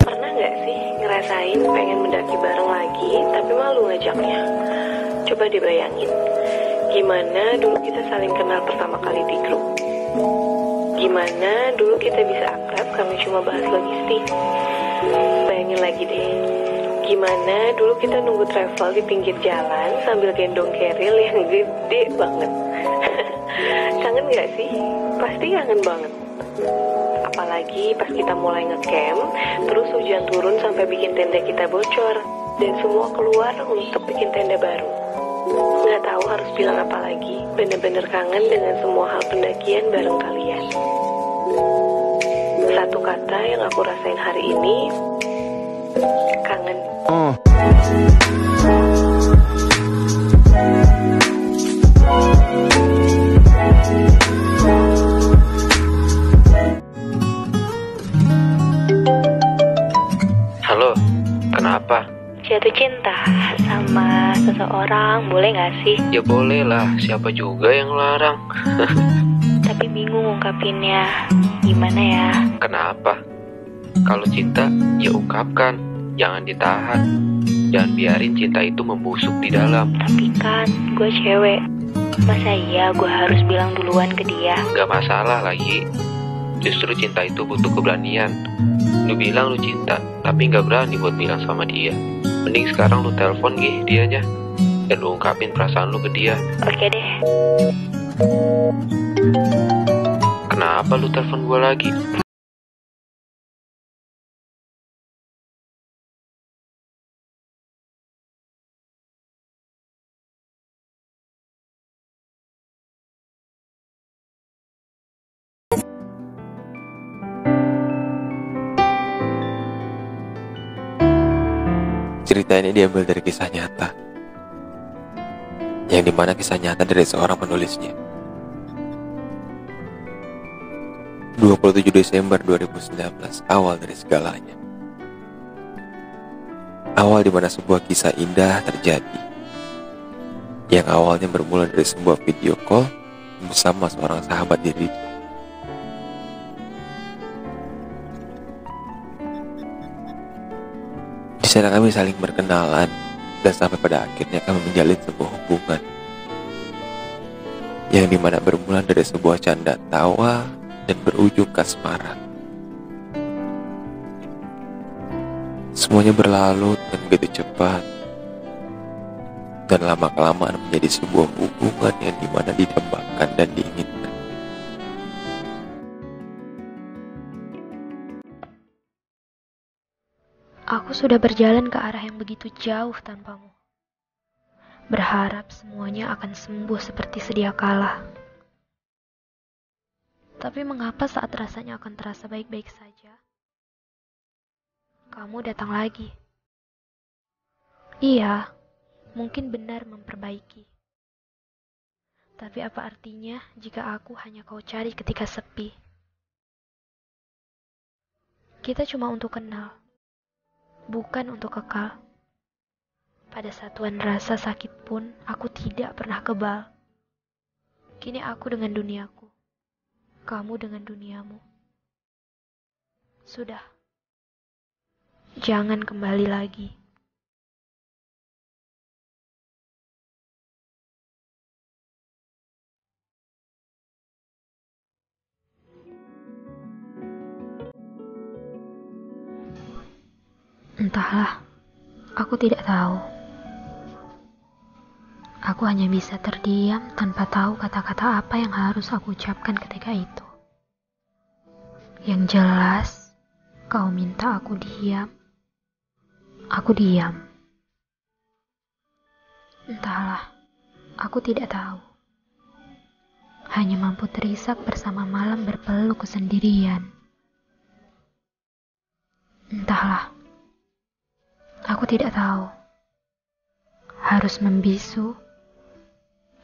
Pernah nggak sih ngerasain pengen mendaki bareng lagi, tapi malu ngajaknya? Coba dibayangin, gimana dulu kita saling kenal pertama kali di grup? Gimana dulu kita bisa akrab karena cuma bahas logistik? Bayangin lagi deh, gimana dulu kita nunggu travel di pinggir jalan sambil gendong keril yang gede banget. Kangen gak sih? Pasti kangen banget. Apalagi pas kita mulai ngecamp, terus hujan turun sampai bikin tenda kita bocor, dan semua keluar untuk bikin tenda baru. Gak tahu harus bilang apa lagi, bener-bener kangen dengan semua hal pendakian bareng kalian. Satu kata yang aku rasain hari ini, kangen. Halo, kenapa? Jatuh cinta sama seseorang, boleh gak sih? Ya boleh lah, siapa juga yang larang. Tapi bingung ungkapinnya, gimana ya? Kenapa? Kalau cinta, ya ungkapkan, jangan ditahan. Jangan biarin cinta itu membusuk di dalam. Tapi kan gue cewek, masa iya gue harus bilang duluan ke dia? Gak masalah lagi. Justru cinta itu butuh keberanian. Lu bilang lu cinta, tapi gak berani buat bilang sama dia. Mending sekarang lu telepon dianya, dan lu ungkapin perasaan lu ke dia. Oke deh. Kenapa lu telepon gue lagi? Cerita ini diambil dari kisah nyata, yang dimana kisah nyata dari seorang penulisnya. 27 Desember 2019, awal dari segalanya. Awal dimana sebuah kisah indah terjadi, yang awalnya bermula dari sebuah video call bersama seorang sahabat diri. Di sana kami saling berkenalan, dan sampai pada akhirnya kami menjalin sebuah hubungan, yang dimana bermula dari sebuah canda tawa dan berujung kasmaran. Semuanya berlalu dengan begitu cepat, dan lama-kelamaan menjadi sebuah hubungan yang dimana didambakan dan diinginkan. Aku sudah berjalan ke arah yang begitu jauh tanpamu. Berharap semuanya akan sembuh seperti sedia kala. Tapi mengapa saat rasanya akan terasa baik-baik saja, kamu datang lagi? Iya, mungkin benar memperbaiki. Tapi apa artinya jika aku hanya kau cari ketika sepi? Kita cuma untuk kenal, bukan untuk kekal. Pada satuan rasa sakit pun aku tidak pernah kebal. Kini aku dengan duniaku, kamu dengan duniamu. Sudah, jangan kembali lagi. Entahlah, aku tidak tahu. Aku hanya bisa terdiam tanpa tahu kata-kata apa yang harus aku ucapkan ketika itu. Yang jelas, kau minta aku diam. Aku diam. Entahlah, aku tidak tahu. Hanya mampu terisak bersama malam berpeluk kesendirian. Entahlah, aku tidak tahu. Harus membisu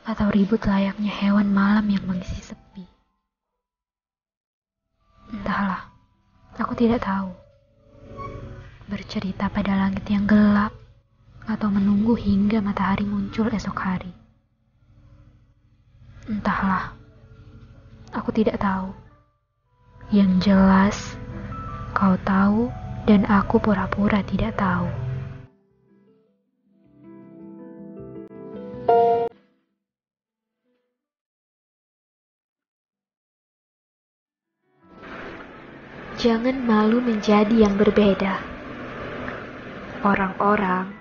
atau ribut layaknya hewan malam yang mengisi sepi. Entahlah, aku tidak tahu. Bercerita pada langit yang gelap atau menunggu hingga matahari muncul esok hari. Entahlah, aku tidak tahu. Yang jelas, Kau tahu dan aku pura-pura tidak tahu. Jangan malu menjadi yang berbeda. Orang-orang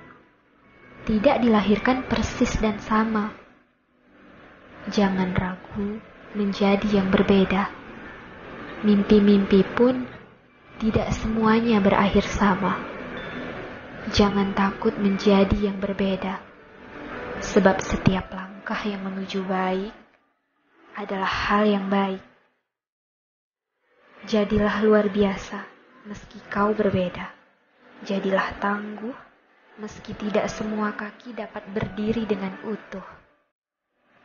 tidak dilahirkan persis dan sama. Jangan ragu menjadi yang berbeda. Mimpi-mimpi pun tidak semuanya berakhir sama. Jangan takut menjadi yang berbeda, sebab setiap langkah yang menuju baik adalah hal yang baik. Jadilah luar biasa meski kau berbeda. Jadilah tangguh meski tidak semua kaki dapat berdiri dengan utuh.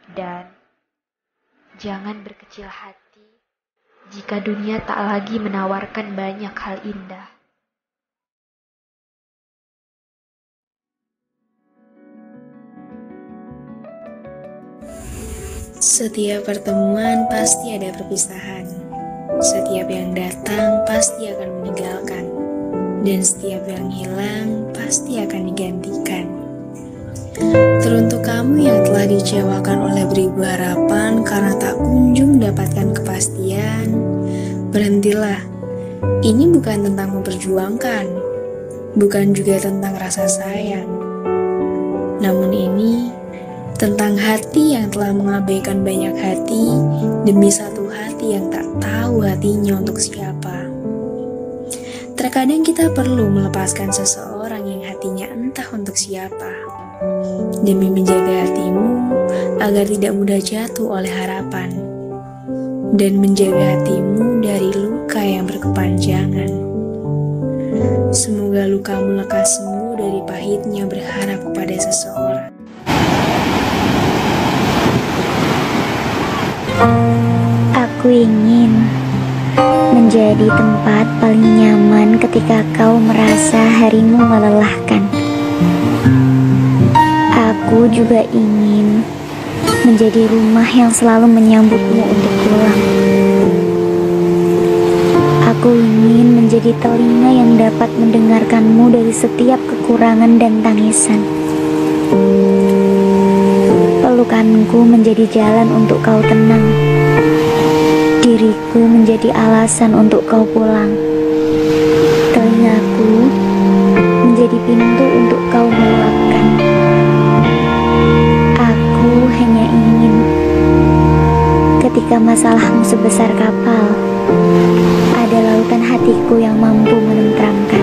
Dan jangan berkecil hati jika dunia tak lagi menawarkan banyak hal indah. Setiap pertemuan pasti ada perpisahan. Setiap yang datang pasti akan meninggalkan. Dan setiap yang hilang pasti akan digantikan. Teruntuk kamu yang telah dikecewakan oleh beribu harapan karena tak kunjung dapatkan kepastian, berhentilah. Ini bukan tentang memperjuangkan, bukan juga tentang rasa sayang. Namun ini tentang hati yang telah mengabaikan banyak hati demi satu hati yang tak tahu hatinya untuk siapa. Terkadang kita perlu melepaskan seseorang yang hatinya entah untuk siapa, demi menjaga hatimu agar tidak mudah jatuh oleh harapan, dan menjaga hatimu dari luka yang berkepanjangan. Semoga lukamu lekas sembuh dari pahitnya berharap kepada seseorang. Aku ingin menjadi tempat paling nyaman ketika kau merasa harimu melelahkan. Aku juga ingin menjadi rumah yang selalu menyambutmu untuk pulang. Aku ingin menjadi telinga yang dapat mendengarkanmu dari setiap kekurangan dan tangisan. Pelukanku menjadi jalan untuk kau tenang. Diriku menjadi alasan untuk kau pulang. Telingaku menjadi pintu untuk kau meluapkan. Aku hanya ingin ketika masalahmu sebesar kapal, ada lautan hatiku yang mampu menenteramkan.